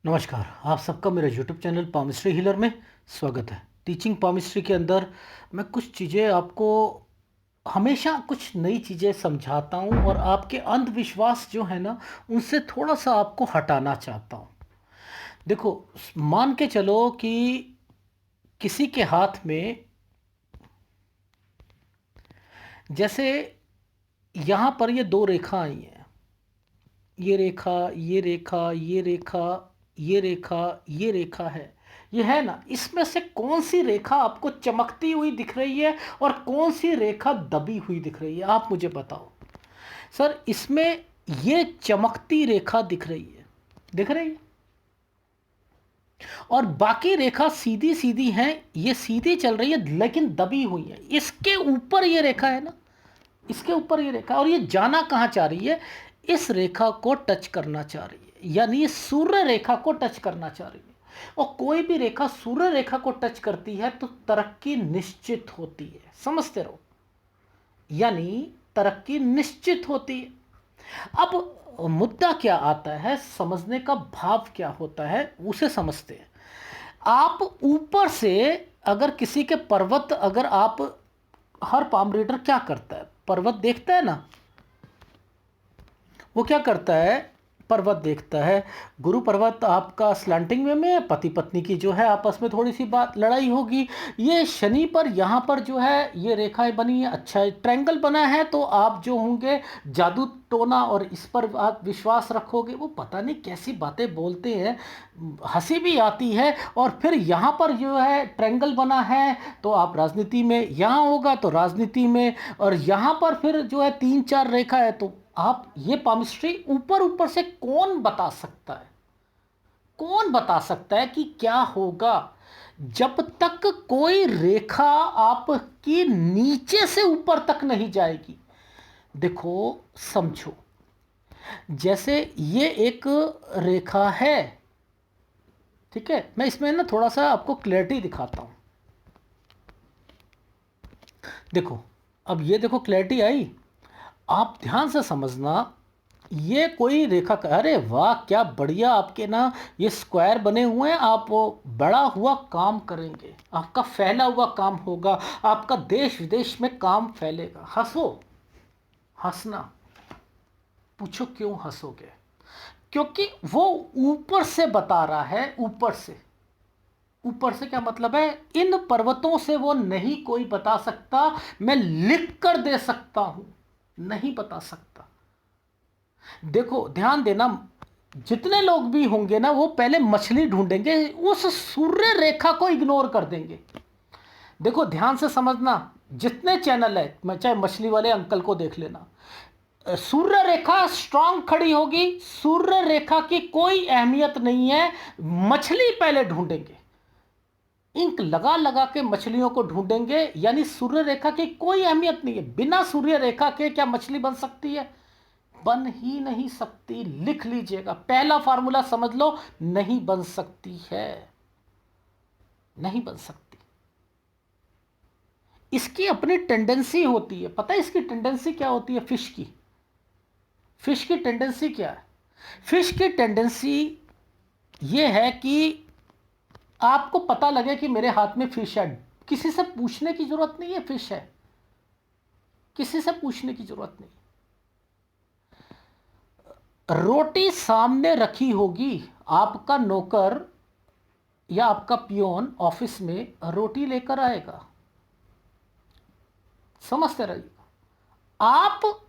नमस्कार। आप सबका मेरे यूट्यूब चैनल पामिस्ट्री हीलर में स्वागत है। टीचिंग पामिस्ट्री के अंदर मैं कुछ चीज़ें आपको हमेशा कुछ नई चीज़ें समझाता हूँ और आपके अंधविश्वास जो है ना उनसे थोड़ा सा आपको हटाना चाहता हूँ। देखो, मान के चलो कि किसी के हाथ में जैसे यहाँ पर ये दो रेखा आई हैं। ये रेखा, ये रेखा, ये रेखा, ये रेखा, ये रेखा ये है ना। इसमें से कौन सी रेखा आपको चमकती हुई दिख रही है और कौन सी रेखा दबी हुई दिख रही है? आप मुझे बताओ। सर, इसमें ये चमकती रेखा दिख रही है, दिख रही है, और बाकी रेखा सीधी सीधी है। ये सीधी चल रही है लेकिन दबी हुई है। इसके ऊपर ये रेखा है ना, इसके ऊपर ये रेखा, और ये जाना कहाँ चाह रही है? इस रेखा को टच करना चाह रही है, यानी ये सूर्य रेखा को टच करना चाह रही है। और कोई भी रेखा सूर्य रेखा को टच करती है तो तरक्की निश्चित होती है। समझते रहो, यानी तरक्की निश्चित होती है। अब मुद्दा क्या आता है, समझने का भाव क्या होता है उसे समझते हैं। आप ऊपर से अगर किसी के पर्वत, अगर आप, हर पाम रीडर क्या करता है, पर्वत देखता है ना, वो क्या करता है, पर्वत देखता है। गुरु पर्वत आपका स्लैंटिंग वे में, पति पत्नी की जो है आपस में थोड़ी सी बात लड़ाई होगी। ये शनि पर यहाँ पर जो है ये रेखाएं बनी है, अच्छा ट्रायंगल बना है, तो आप जो होंगे जादू टोना और इस पर आप विश्वास रखोगे। वो पता नहीं कैसी बातें बोलते हैं, हंसी भी आती है। और फिर यहाँ पर जो है ट्रायंगल बना है तो आप राजनीति में, यहाँ होगा तो राजनीति में, और यहाँ पर फिर जो है 3-4 रेखा है। तो आप ये पामिस्ट्री ऊपर ऊपर से कौन बता सकता है, कौन बता सकता है कि क्या होगा जब तक कोई रेखा आपकी नीचे से ऊपर तक नहीं जाएगी। देखो, समझो, जैसे ये एक रेखा है, ठीक है। मैं इसमें ना थोड़ा सा आपको क्लैरिटी दिखाता हूं। देखो, अब ये देखो क्लैरिटी आई। आप ध्यान से समझना, ये कोई रेखा का, अरे वाह क्या बढ़िया, आपके ना ये स्क्वायर बने हुए हैं। आप वो बड़ा हुआ काम करेंगे, आपका फैला हुआ काम होगा, आपका देश विदेश में काम फैलेगा। हंसो, हंसना, पूछो क्यों हंसोगे? क्योंकि वो ऊपर से बता रहा है, ऊपर से। ऊपर से क्या मतलब है? इन पर्वतों से वो नहीं कोई बता सकता, मैं लिख कर दे सकता हूं, नहीं बता सकता। देखो ध्यान देना, जितने लोग भी होंगे ना वो पहले मछली ढूंढेंगे, उस सूर्य रेखा को इग्नोर कर देंगे। देखो ध्यान से समझना, जितने चैनल है, मैं चाहे मछली वाले अंकल को देख लेना, सूर्य रेखा स्ट्रांग खड़ी होगी, सूर्य रेखा की कोई अहमियत नहीं है, मछली पहले ढूंढेंगे। इंक लगा लगा के मछलियों को ढूंढेंगे, यानी सूर्य रेखा की कोई अहमियत नहीं है। बिना सूर्य रेखा के क्या मछली बन सकती है? बन ही नहीं सकती। लिख लीजिएगा, पहला फार्मूला समझ लो, नहीं बन सकती है, नहीं बन सकती। इसकी अपनी टेंडेंसी होती है, पता है इसकी टेंडेंसी क्या होती है? फिश की, फिश की टेंडेंसी क्या है? फिश की टेंडेंसी ये है कि आपको पता लगे कि मेरे हाथ में फिश है, किसी से पूछने की जरूरत नहीं है, फिश है, किसी से पूछने की जरूरत नहीं। रोटी सामने रखी होगी, आपका नौकर या आपका पियोन ऑफिस में रोटी लेकर आएगा, समझते रहिएगा। आप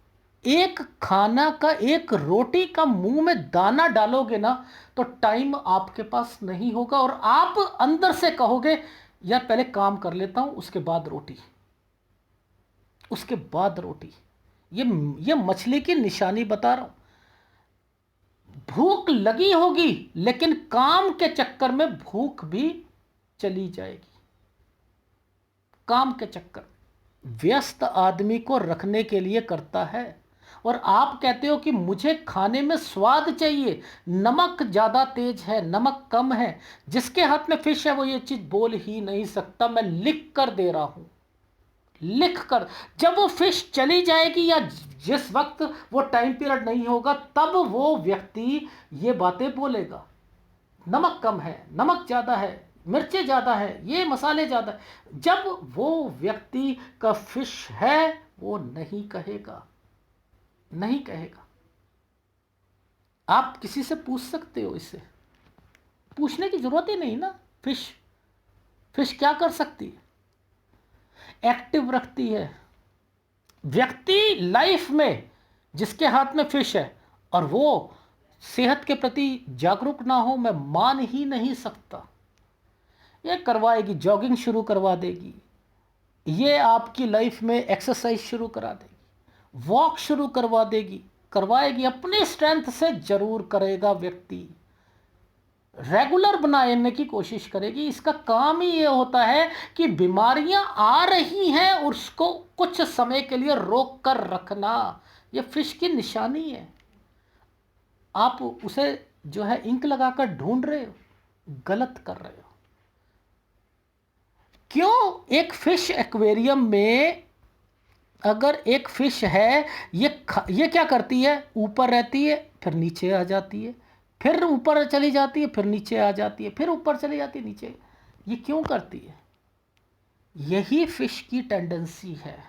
एक खाना का, एक रोटी का मुंह में दाना डालोगे ना तो टाइम आपके पास नहीं होगा, और आप अंदर से कहोगे यार पहले काम कर लेता हूं, उसके बाद रोटी, उसके बाद रोटी। ये मछली की निशानी बता रहा हूं। भूख लगी होगी लेकिन काम के चक्कर में भूख भी चली जाएगी, काम के चक्कर। व्यस्त आदमी को रखने के लिए करता है। और आप कहते हो कि मुझे खाने में स्वाद चाहिए, नमक ज़्यादा तेज है, नमक कम है। जिसके हाथ में फिश है वो ये चीज़ बोल ही नहीं सकता। मैं लिख कर दे रहा हूं, लिख कर। जब वो फिश चली जाएगी या जिस वक्त वो टाइम पीरियड नहीं होगा, तब वो व्यक्ति ये बातें बोलेगा। नमक कम है, नमक ज़्यादा है, मिर्चें ज़्यादा है, ये मसाले ज़्यादा है, जब वो व्यक्ति का फिश है वो नहीं कहेगा, नहीं कहेगा। आप किसी से पूछ सकते हो, इससे पूछने की जरूरत ही नहीं ना। फिश फिश क्या कर सकती है? एक्टिव रखती है। व्यक्ति लाइफ में जिसके हाथ में फिश है और वो सेहत के प्रति जागरूक ना हो, मैं मान ही नहीं सकता। ये करवाएगी, जॉगिंग शुरू करवा देगी, ये आपकी लाइफ में एक्सरसाइज शुरू करा देगी, वॉक शुरू करवा देगी, करवाएगी, अपनी स्ट्रेंथ से जरूर करेगा व्यक्ति, रेगुलर बनाने की कोशिश करेगी। इसका काम ही ये होता है कि बीमारियां आ रही हैं उसको कुछ समय के लिए रोक कर रखना। ये फिश की निशानी है। आप उसे जो है इंक लगाकर ढूंढ रहे हो, गलत कर रहे हो। क्यों? एक फिश एक्वेरियम में अगर एक फिश है, ये क्या करती है? ऊपर रहती है, फिर नीचे आ जाती है, फिर ऊपर चली जाती है, फिर नीचे आ जाती है, फिर ऊपर चली जाती है, नीचे। ये क्यों करती है? यही फिश की टेंडेंसी है।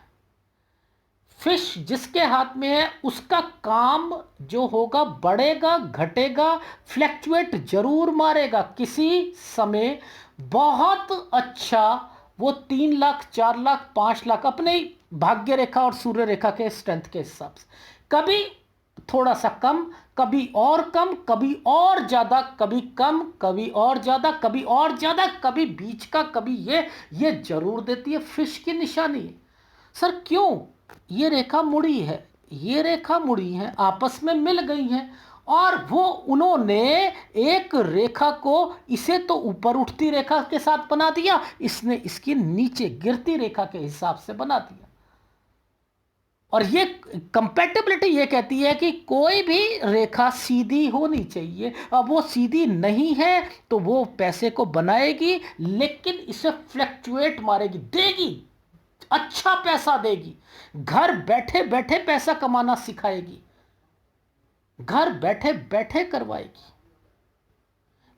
फिश जिसके हाथ में है उसका काम जो होगा, बढ़ेगा, घटेगा, फ्लैक्चुएट जरूर मारेगा। किसी समय बहुत अच्छा वो 3 लाख, 4 लाख, 5 लाख अपने भाग्य रेखा और सूर्य रेखा के स्ट्रेंथ के हिसाब से, कभी थोड़ा सा कम, कभी और कम, कभी और ज्यादा, कभी कम, कभी और ज्यादा, कभी और ज्यादा, कभी बीच का, कभी ये जरूर देती है। फिश की निशानी है। सर क्यों? ये रेखा मुड़ी है, ये रेखा मुड़ी है, आपस में मिल गई हैं, और वो उन्होंने एक रेखा को, इसे तो ऊपर उठती रेखा के साथ बना दिया, इसने इसकी नीचे गिरती रेखा के हिसाब से बना दिया। और ये कंपैटिबिलिटी ये कहती है कि कोई भी रेखा सीधी होनी चाहिए। अब वो सीधी नहीं है तो वो पैसे को बनाएगी, लेकिन इसे फ्लैक्चुएट मारेगी, देगी, अच्छा पैसा देगी, घर बैठे बैठे पैसा कमाना सिखाएगी, घर बैठे बैठे करवाएगी।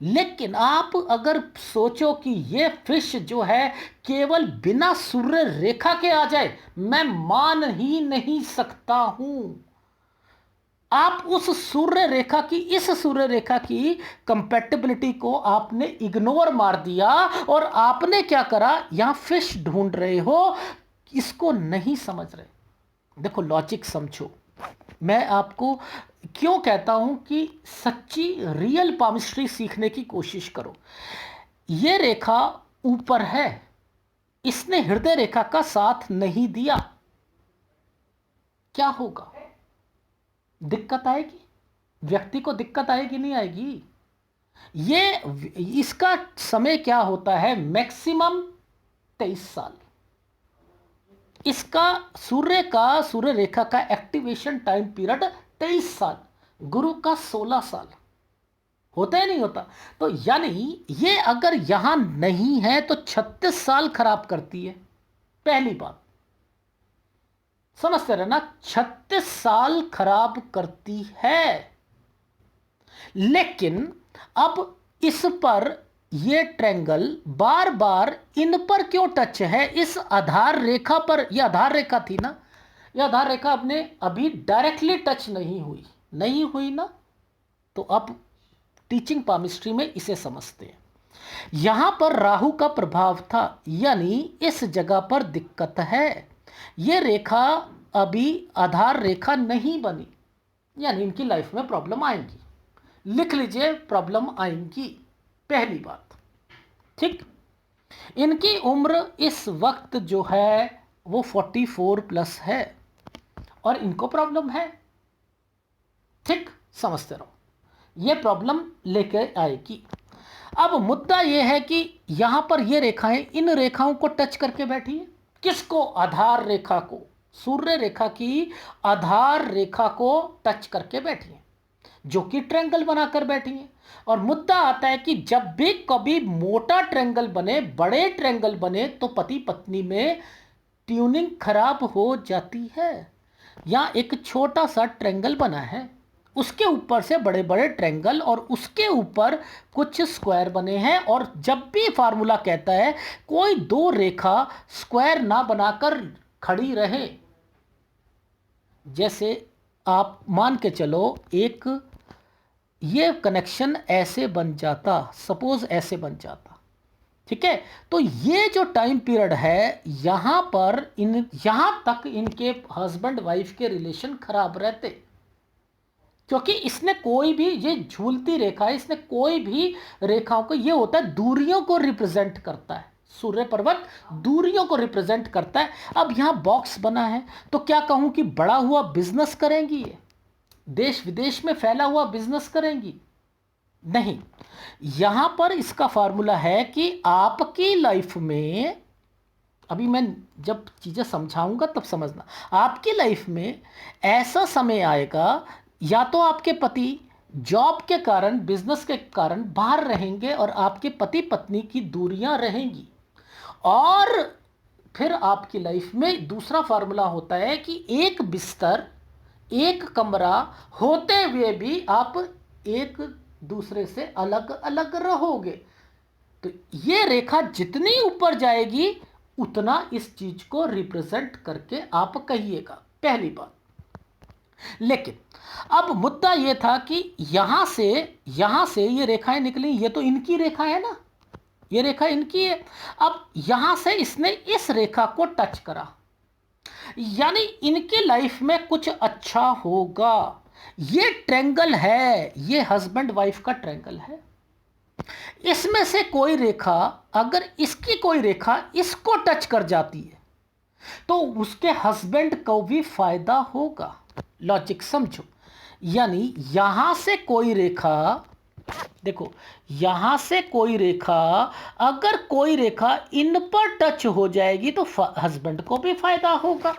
लेकिन आप अगर सोचो कि ये फिश जो है केवल बिना सूर्य रेखा के आ जाए, मैं मान ही नहीं सकता हूं। आप उस सूर्य रेखा की, इस सूर्य रेखा की कंपैटिबिलिटी को आपने इग्नोर मार दिया, और आपने क्या करा? यहां फिश ढूंढ रहे हो, इसको नहीं समझ रहे। देखो, लॉजिक समझो। मैं आपको क्यों कहता हूं कि सच्ची रियल पामिस्ट्री सीखने की कोशिश करो। ये रेखा ऊपर है, इसने हृदय रेखा का साथ नहीं दिया, क्या होगा? दिक्कत आएगी, व्यक्ति को दिक्कत आएगी, नहीं आएगी? ये इसका समय क्या होता है? मैक्सिमम 23 साल। इसका सूर्य रेखा का एक्टिवेशन टाइम पीरियड 23 साल, गुरु का 16 साल। होता है नहीं होता? तो यानी ये अगर यहां नहीं है तो 36 साल खराब करती है। पहली बात समझते रहना, 36 साल खराब करती है। लेकिन अब इस पर ये ट्रायंगल बार बार इन पर क्यों टच है? इस आधार रेखा पर, यह आधार रेखा थी ना, यह आधार रेखा अपने अभी डायरेक्टली टच नहीं हुई, नहीं हुई ना। तो अब टीचिंग पामिस्ट्री में इसे समझते हैं। यहां पर राहु का प्रभाव था, यानी इस जगह पर दिक्कत है। यह रेखा अभी आधार रेखा नहीं बनी, यानी इनकी लाइफ में प्रॉब्लम आएंगी। लिख लीजिए, प्रॉब्लम आएंगी, पहली बात। ठीक, इनकी उम्र इस वक्त जो है वो 44+ है, और इनको प्रॉब्लम है। ठीक, समझते रहो, ये प्रॉब्लम लेकर आएगी। अब मुद्दा ये है कि यहां पर ये रेखाएं इन रेखाओं को टच करके बैठी है। किसको? आधार रेखा को, सूर्य रेखा की आधार रेखा को टच करके बैठी है, जो कि ट्रायंगल बनाकर बैठी है। और मुद्दा आता है कि जब भी कभी मोटा ट्रायंगल बने, बड़े ट्रायंगल बने, तो पति पत्नी में ट्यूनिंग खराब हो जाती है। यहां एक छोटा सा ट्रायंगल बना है, उसके ऊपर से बड़े बड़े ट्रायंगल और उसके ऊपर कुछ स्क्वायर बने हैं। और जब भी फार्मूला कहता है कोई दो रेखा स्क्वायर ना बनाकर खड़ी रहे, जैसे आप मान के चलो एक ये कनेक्शन ऐसे बन जाता, सपोज ऐसे बन जाता, ठीक है, तो ये जो टाइम पीरियड है यहां पर यहां तक इनके हस्बैंड वाइफ के रिलेशन खराब रहते, क्योंकि इसने कोई भी, ये झूलती रेखा है, इसने कोई भी रेखाओं को, ये होता है दूरियों को रिप्रेजेंट करता है, सूर्य पर्वत दूरियों को रिप्रेजेंट करता है। अब यहां बॉक्स बना है तो क्या कहूं कि बड़ा हुआ बिजनेस करेंगी, ये देश विदेश में फैला हुआ बिजनेस करेंगी? नहीं। यहां पर इसका फार्मूला है कि आपकी लाइफ में, अभी मैं जब चीजें समझाऊंगा तब समझना, आपकी लाइफ में ऐसा समय आएगा या तो आपके पति जॉब के कारण, बिजनेस के कारण बाहर रहेंगे और आपके पति पत्नी की दूरियां रहेंगी, और फिर आपकी लाइफ में दूसरा फार्मूला होता है कि एक बिस्तर, एक कमरा होते हुए भी आप एक दूसरे से अलग अलग रहोगे। तो ये रेखा जितनी ऊपर जाएगी उतना इस चीज को रिप्रेजेंट करके आप कहिएगा, पहली बात। लेकिन अब मुद्दा यह था कि यहां से ये रेखाएं निकली, ये तो इनकी रेखा है ना, ये रेखा इनकी है। अब यहां से इसने इस रेखा को टच करा, यानी इनकी लाइफ में कुछ अच्छा होगा। ये ट्रायंगल है, ये हस्बैंड वाइफ का ट्रायंगल है। इसमें से कोई रेखा, अगर इसकी कोई रेखा इसको टच कर जाती है तो उसके हस्बैंड को भी फायदा होगा। लॉजिक समझो, यानी यहां से कोई रेखा, देखो यहां से कोई रेखा, अगर कोई रेखा इन पर टच हो जाएगी तो हस्बैंड को भी फायदा होगा।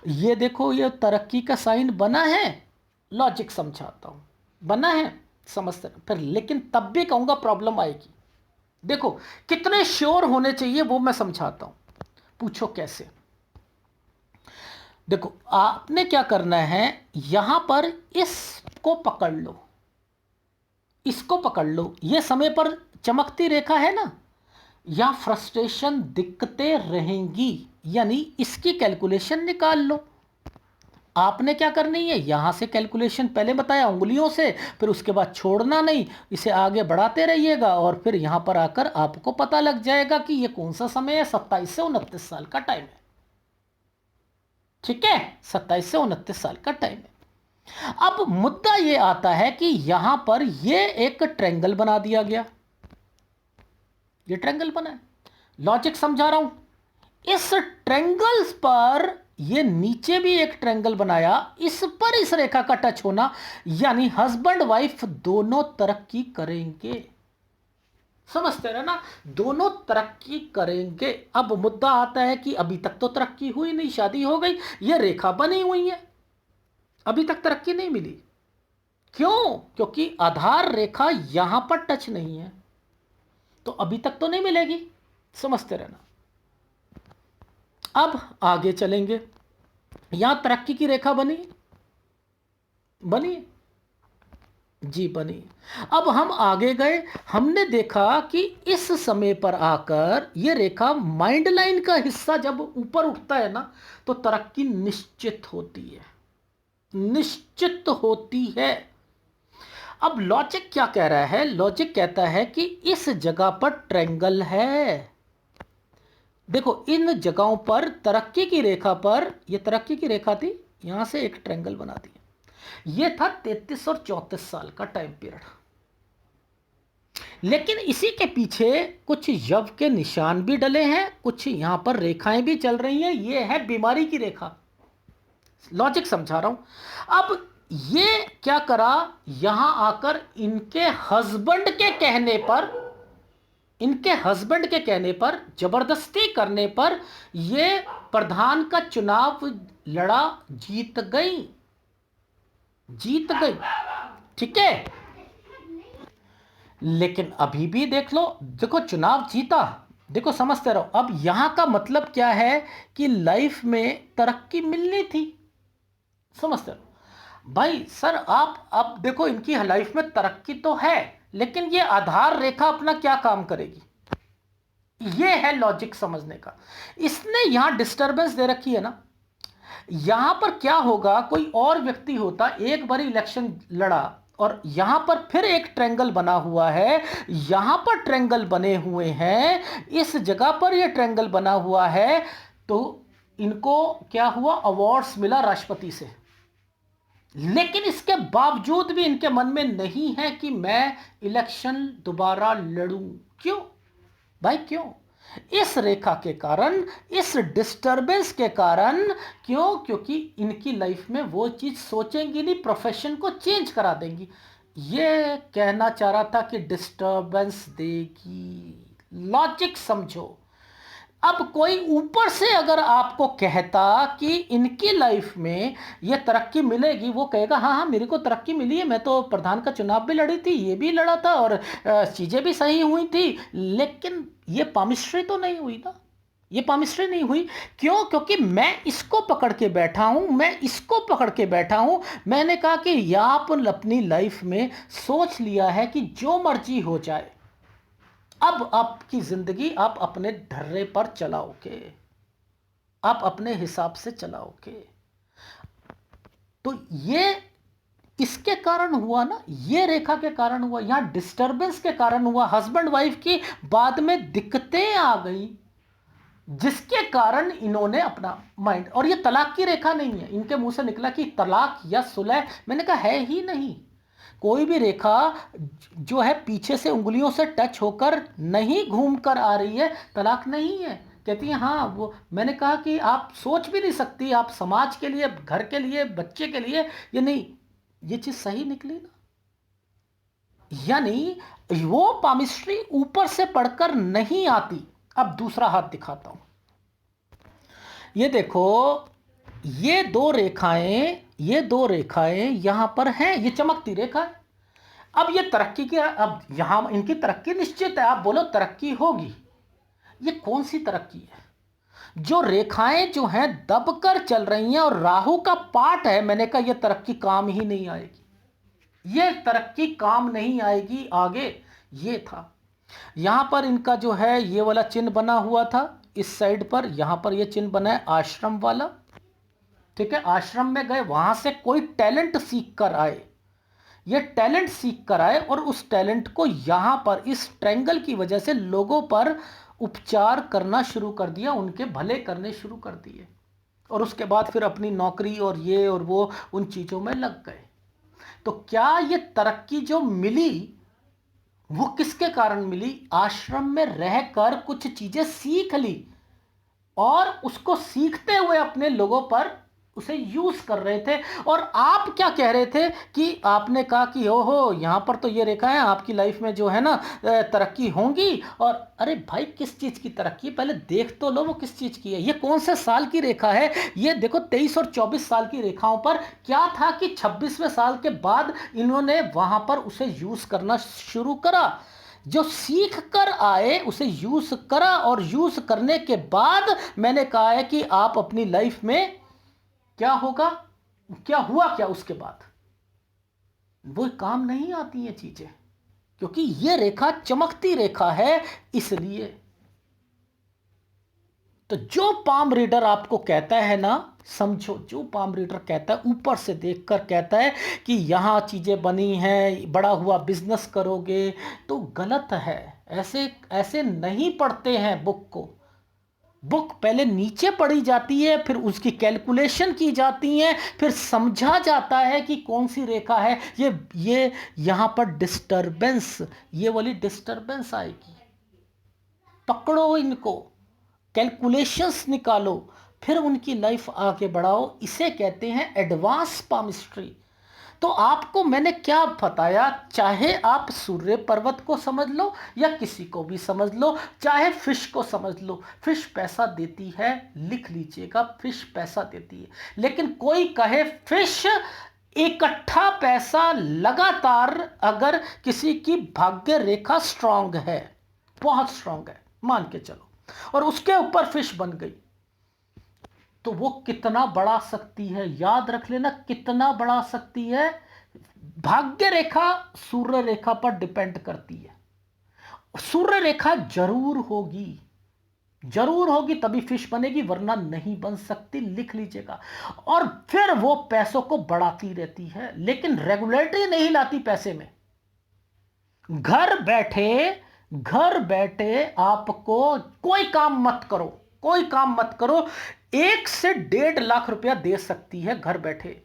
ये देखो, ये तरक्की का साइन बना है, लॉजिक समझाता हूं, बना है, समझते हैं फिर। लेकिन तब भी कहूंगा प्रॉब्लम आएगी। देखो कितने श्योर होने चाहिए वो मैं समझाता हूं, पूछो कैसे। देखो आपने क्या करना है, यहां पर इसको पकड़ लो, इसको पकड़ लो, ये समय पर चमकती रेखा है ना, या फ्रस्ट्रेशन दिक्कतें रहेंगी, यानी इसकी कैलकुलेशन निकाल लो। आपने क्या करनी है, यहां से कैलकुलेशन पहले बताया उंगलियों से, फिर उसके बाद छोड़ना नहीं, इसे आगे बढ़ाते रहिएगा और फिर यहां पर आकर आपको पता लग जाएगा कि ये कौन सा समय है। 27 से 29 साल का टाइम है, ठीक है, 27 से 29 साल का टाइम है। अब मुद्दा यह आता है कि यहां पर यह एक ट्रायंगल बना दिया गया, ये ट्रायंगल बना है, लॉजिक समझा रहा हूं। इस ट्रायंगल पर ये नीचे भी एक ट्रायंगल बनाया, इस पर इस रेखा का टच होना, यानी हस्बैंड वाइफ दोनों तरक्की करेंगे। समझते रहे ना, दोनों तरक्की करेंगे। अब मुद्दा आता है कि अभी तक तो तरक्की हुई नहीं, शादी हो गई, ये रेखा बनी हुई है, अभी तक तरक्की नहीं मिली। क्यों? क्योंकि आधार रेखा यहां पर टच नहीं है, तो अभी तक तो नहीं मिलेगी। समझते रहना। अब आगे चलेंगे, यहां तरक्की की रेखा बनी जी, बनी। अब हम आगे गए, हमने देखा कि इस समय पर आकर यह रेखा माइंड लाइन का हिस्सा जब ऊपर उठता है ना, तो तरक्की निश्चित होती है, निश्चित होती है। अब लॉजिक क्या कह रहा है, लॉजिक कहता है कि इस जगह पर ट्रायंगल है। देखो इन जगहों पर तरक्की की रेखा पर, यह तरक्की की रेखा थी, यहां से एक ट्रायंगल बना दिया। यह था 33 और 34 साल का टाइम पीरियड। लेकिन इसी के पीछे कुछ यव के निशान भी डले हैं, कुछ यहां पर रेखाएं भी चल रही हैं। यह है बीमारी की रेखा, लॉजिक समझा रहा हूं। अब ये क्या करा, यहां आकर इनके हस्बैंड के कहने पर, इनके हस्बैंड के कहने पर, जबरदस्ती करने पर ये प्रधान का चुनाव लड़ा, जीत गई, जीत गई, ठीक है। लेकिन अभी भी देख लो, देखो चुनाव जीता, देखो समझते रहो। अब यहां का मतलब क्या है कि लाइफ में तरक्की मिलनी थी, समझते रहो। भाई सर आप अब देखो इनकी लाइफ में तरक्की तो है, लेकिन ये आधार रेखा अपना क्या काम करेगी, ये है लॉजिक समझने का। इसने यहां डिस्टरबेंस दे रखी है ना, यहां पर क्या होगा, कोई और व्यक्ति होता, एक बार इलेक्शन लड़ा और यहां पर फिर एक ट्रायंगल बना हुआ है, यहां पर ट्रायंगल बने हुए हैं, इस जगह पर यह ट्रायंगल बना हुआ है, तो इनको क्या हुआ, अवार्ड्स मिला राष्ट्रपति से। लेकिन इसके बावजूद भी इनके मन में नहीं है कि मैं इलेक्शन दोबारा लड़ूं। क्यों भाई, क्यों? इस रेखा के कारण, इस डिस्टरबेंस के कारण। क्यों? क्योंकि इनकी लाइफ में वो चीज सोचेंगी नहीं, प्रोफेशन को चेंज करा देंगी। ये कहना चाह रहा था कि डिस्टरबेंस देगी, लॉजिक समझो। अब कोई ऊपर से अगर आपको कहता कि इनकी लाइफ में ये तरक्की मिलेगी, वो कहेगा हाँ हाँ मेरे को तरक्की मिली है, मैं तो प्रधान का चुनाव भी लड़ी थी, ये भी लड़ा था और चीज़ें भी सही हुई थी, लेकिन ये पामिस्ट्री तो नहीं हुई ना, ये पामिस्ट्री नहीं हुई। क्यों? क्योंकि मैं इसको पकड़ के बैठा हूं, मैं इसको पकड़ के बैठा हूं। मैंने कहा कि आप अपनी लाइफ में सोच लिया है कि जो मर्जी हो जाए, अब आपकी जिंदगी आप अपने ढर्रे पर चलाओगे, आप अपने हिसाब से चलाओगे। तो ये इसके कारण हुआ ना, ये रेखा के कारण हुआ, यहां डिस्टरबेंस के कारण हुआ, हस्बैंड वाइफ की बाद में दिक्कतें आ गई, जिसके कारण इन्होंने अपना माइंड, और ये तलाक की रेखा नहीं है, इनके मुंह से निकला कि तलाक या सुलह, मैंने कहा है ही नहीं। कोई भी रेखा जो है पीछे से उंगलियों से टच होकर नहीं घूम कर आ रही है, तलाक नहीं है। कहती है हाँ वो, मैंने कहा कि आप सोच भी नहीं सकती, आप समाज के लिए, घर के लिए, बच्चे के लिए, ये नहीं, ये चीज सही निकली ना। यानी वो पामिस्ट्री ऊपर से पढ़कर नहीं आती। अब दूसरा हाथ दिखाता हूं, ये देखो, ये दो रेखाएं, ये दो रेखाएं यहां पर हैं, ये चमकती रेखा है। अब ये तरक्की की, अब यहां इनकी तरक्की निश्चित है, आप बोलो तरक्की होगी, ये कौन सी तरक्की है? जो रेखाएं जो हैं दबकर चल रही हैं और राहु का पाठ है, मैंने कहा ये तरक्की काम ही नहीं आएगी, ये तरक्की काम नहीं आएगी आगे। ये था, यहां पर इनका जो है ये वाला चिन्ह बना हुआ था, इस साइड पर यहां पर ये चिन्ह बना है आश्रम वाला, ठीक है। आश्रम में गए, वहां से कोई टैलेंट सीख कर आए, ये टैलेंट सीख कर आए और उस टैलेंट को यहां पर इस ट्रायंगल की वजह से लोगों पर उपचार करना शुरू कर दिया, उनके भले करने शुरू कर दिए, और उसके बाद फिर अपनी नौकरी और ये और वो उन चीजों में लग गए। तो क्या ये तरक्की जो मिली वो किसके कारण मिली? आश्रम में रहकर कुछ चीजें सीख ली और उसको सीखते हुए अपने लोगों पर उसे यूज कर रहे थे। और आप क्या कह रहे थे कि आपने कहा कि ओहो यहां पर तो ये रेखा है, आपकी लाइफ में जो है ना तरक्की होंगी। और अरे भाई किस चीज की तरक्की, पहले देख तो लो वो किस चीज की है, ये कौन से साल की रेखा है। ये देखो 23 और 24 साल की रेखाओं पर क्या था कि 26वें साल के बाद इन्होंने वहां पर उसे यूज करना शुरू करा। जो सीख कर आए उसे यूज करा, और यूज करने के बाद मैंने कहा है कि आप अपनी लाइफ में क्या होगा, क्या हुआ, क्या उसके बाद वो काम नहीं आती हैं चीजें, क्योंकि ये रेखा चमकती रेखा है। इसलिए तो जो पाम रीडर आपको कहता है ना, समझो, जो पाम रीडर कहता है ऊपर से देखकर कहता है कि यहां चीजें बनी हैं, बड़ा हुआ बिजनेस करोगे, तो गलत है। ऐसे ऐसे नहीं पढ़ते हैं बुक को। बुक पहले नीचे पढ़ी जाती है, फिर उसकी कैलकुलेशन की जाती है, फिर समझा जाता है कि कौन सी रेखा है। ये यहां पर डिस्टरबेंस, ये वाली डिस्टरबेंस आएगी, पकड़ो इनको, कैलकुलेशंस निकालो, फिर उनकी लाइफ आगे बढ़ाओ। इसे कहते हैं एडवांस पामिस्ट्री। तो आपको मैंने क्या बताया, चाहे आप सूर्य पर्वत को समझ लो या किसी को भी समझ लो, चाहे फिश को समझ लो, फिश पैसा देती है, लिख लीजिएगा, फिश पैसा देती है। लेकिन कोई कहे फिश इकट्ठा पैसा लगातार, अगर किसी की भाग्य रेखा स्ट्रांग है, बहुत स्ट्रांग है, मान के चलो, और उसके ऊपर फिश बन गई, तो वो कितना बढ़ा सकती है, याद रख लेना, कितना बढ़ा सकती है। भाग्य रेखा सूर्य रेखा पर डिपेंड करती है। सूर्य रेखा जरूर होगी, जरूर होगी तभी फिश बनेगी, वरना नहीं बन सकती, लिख लीजिएगा। और फिर वो पैसों को बढ़ाती रहती है, लेकिन रेगुलेटरी नहीं लाती पैसे में। घर बैठे, घर बैठे आपको कोई काम मत करो, कोई काम मत करो, 1 से 1.5 लाख रुपया दे सकती है घर बैठे।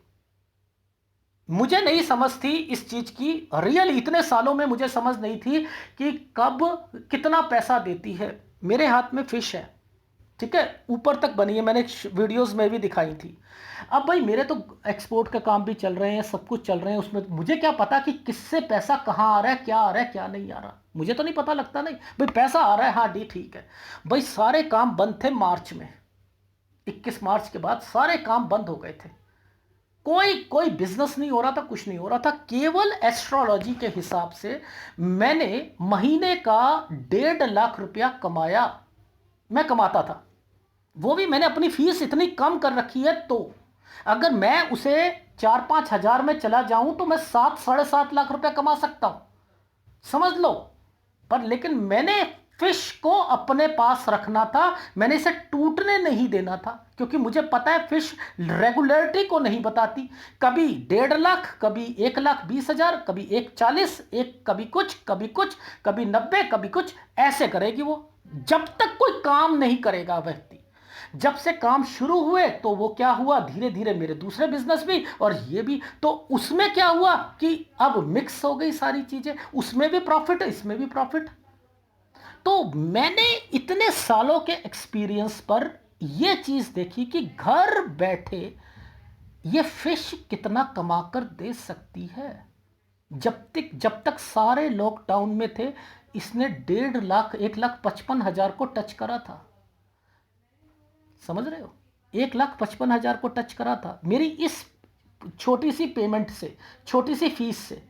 मुझे नहीं समझ थी इस चीज की, रियल इतने सालों में मुझे समझ नहीं थी कि कब कितना पैसा देती है। मेरे हाथ में फिश है, ठीक है, ऊपर तक बनी है, मैंने वीडियोस में भी दिखाई थी। अब भाई मेरे तो एक्सपोर्ट का काम भी चल रहे हैं, सब कुछ चल रहे हैं, उसमें मुझे क्या पता कि किससे पैसा कहाँ आ रहा है, क्या आ रहा है, क्या नहीं आ रहा, मुझे तो नहीं पता लगता। नहीं भाई पैसा आ रहा है, हाँ डी ठीक है। भाई सारे काम बंद थे मार्च में, 21 मार्च के बाद सारे काम बंद हो गए थे। कोई कोई बिजनेस नहीं हो रहा था, कुछ नहीं हो रहा था। केवल एस्ट्रोलॉजी के हिसाब से मैंने महीने का 1.5 लाख रुपया कमाया, मैं कमाता था। वो भी मैंने अपनी फीस इतनी कम कर रखी है, तो अगर मैं उसे 4-5 हजार में चला जाऊं तो मैं 7-7.5 लाख रुपया कमा सकता हूं, समझ लो। पर लेकिन मैंने फिश को अपने पास रखना था, मैंने इसे टूटने नहीं देना था, क्योंकि मुझे पता है फिश रेगुलरिटी को नहीं बताती। कभी 1.5 लाख, कभी 1,20,000, कभी 1,40, एक कभी कुछ, कभी कुछ, कभी 90, कभी कुछ, ऐसे करेगी वो, जब तक कोई काम नहीं करेगा व्यक्ति। जब से काम शुरू हुए तो वो क्या हुआ, धीरे धीरे मेरे दूसरे बिजनेस भी और ये भी, तो उसमें क्या हुआ कि अब मिक्स हो गई सारी चीजें, उसमें भी प्रॉफिट, इसमें भी प्रॉफिट। तो मैंने इतने सालों के एक्सपीरियंस पर यह चीज देखी कि घर बैठे ये फिश कितना कमाकर दे सकती है। जब तक सारे लॉकडाउन में थे, इसने 1.5 लाख, 1,55,000 को टच करा था, समझ रहे हो, 1,55,000 को टच करा था मेरी इस छोटी सी पेमेंट से, छोटी सी फीस से,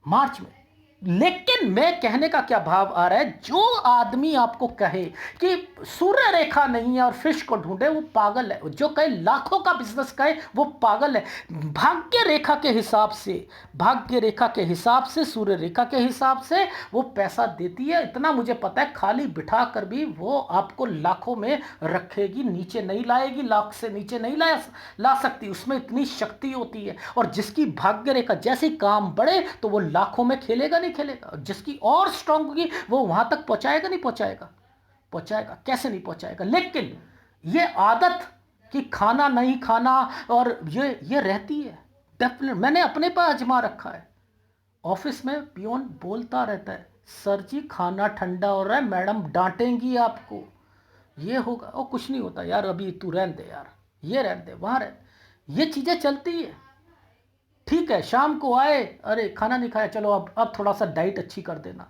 मार्च में। लेकिन मैं कहने का क्या भाव आ रहा है, जो आदमी आपको कहे कि सूर्य रेखा नहीं है और फिश को ढूंढे, वो पागल है। जो कहे लाखों का बिजनेस कहे, वो पागल है। भाग्य रेखा के हिसाब से, भाग्य रेखा के हिसाब से, सूर्य रेखा के हिसाब से वो पैसा देती है, इतना मुझे पता है। खाली बिठा कर भी वो आपको लाखों में रखेगी, नीचे नहीं लाएगी, लाख से नीचे नहीं ला सकती, उसमें इतनी शक्ति होती है। और जिसकी भाग्य रेखा जैसे काम बढ़े तो वो लाखों में खेलेगा, नहीं खेलेगा। जिसकी और स्ट्रांग होगी वो वहां तक पहुंचाएगा, नहीं पहुंचाएगा, पहुंचाएगा, कैसे नहीं पहुंचाएगा। लेकिन ये आदत कि खाना नहीं खाना और ये रहती है, डेफिनेट मैंने अपने पर आजमा रखा है। ऑफिस में पियोन बोलता रहता है, सर जी खाना ठंडा हो रहा है, मैडम डांटेंगी आपको, ये होगा, और कुछ नहीं होता यार, अभी तू रहने दे यार, ये रहने दे, वहां रह, ये चीजें चलती है। ठीक है, शाम को आए, अरे खाना नहीं खाया, चलो अब थोड़ा सा डाइट अच्छी कर देना,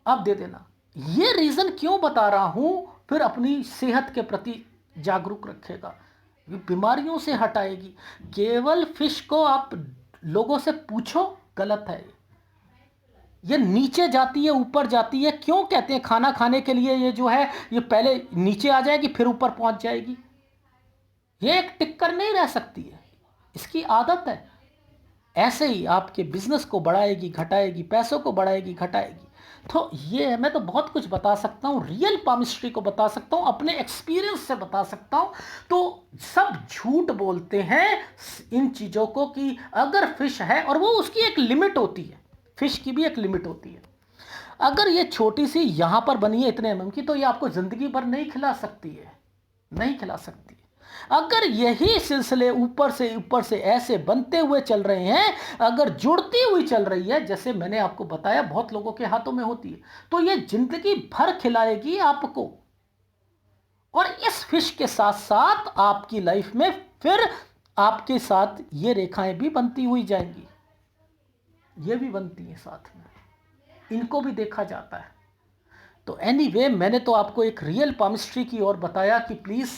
अब दे देना। ये रीजन क्यों बता रहा हूं, फिर अपनी सेहत के प्रति जागरूक रखेगा, बीमारियों से हटाएगी। केवल फिश को आप लोगों से पूछो, गलत है ये नीचे जाती है ऊपर जाती है। क्यों कहते हैं खाना खाने के लिए ये जो है, ये पहले नीचे आ जाएगी फिर ऊपर पहुंच जाएगी, ये एक टिक्कर नहीं रह सकती है, इसकी आदत है। ऐसे ही आपके बिजनेस को बढ़ाएगी, घटाएगी, पैसों को बढ़ाएगी, घटाएगी। तो ये है, मैं तो बहुत कुछ बता सकता हूँ, रियल पामिस्ट्री को बता सकता हूँ, अपने एक्सपीरियंस से बता सकता हूँ। तो सब झूठ बोलते हैं इन चीज़ों को कि अगर फिश है, और वो उसकी एक लिमिट होती है, फिश की भी एक लिमिट होती है। अगर ये छोटी सी यहाँ पर बनी है इतने mm की, तो ये आपको ज़िंदगी भर नहीं खिला सकती है, नहीं खिला सकती। अगर यही सिलसिले ऊपर से ऐसे बनते हुए चल रहे हैं, अगर जुड़ती हुई चल रही है, जैसे मैंने आपको बताया बहुत लोगों के हाथों में होती है, तो ये जिंदगी भर खिलाएगी आपको। और इस फिश के साथ साथ आपकी लाइफ में फिर आपके साथ ये रेखाएं भी बनती हुई जाएंगी, ये भी बनती हैं साथ में, इनको भी देखा जाता है। तो एनीवे, मैंने तो आपको एक रियल पामिस्ट्री की ओर बताया कि प्लीज़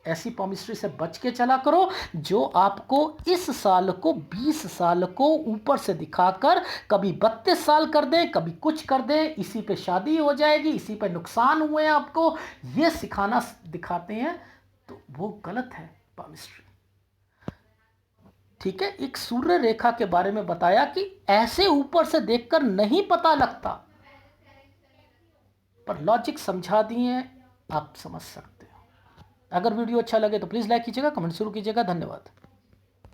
ऐसी पामिस्ट्री से बच के चला करो जो आपको इस साल को 20 साल को ऊपर से दिखाकर कभी 32 साल कर दे, कभी कुछ कर दे, इसी पे शादी हो जाएगी, इसी पे नुकसान हुए हैं आपको, ये सिखाना दिखाते हैं, तो वो गलत है पामिस्ट्री। ठीक है, एक सूर्य रेखा के बारे में बताया कि ऐसे ऊपर से देखकर नहीं पता लगता, पर लॉजिक समझा दिए, आप समझ सकते हो। अगर वीडियो अच्छा लगे तो प्लीज़ लाइक कीजिएगा, कमेंट शुरू कीजिएगा। धन्यवाद।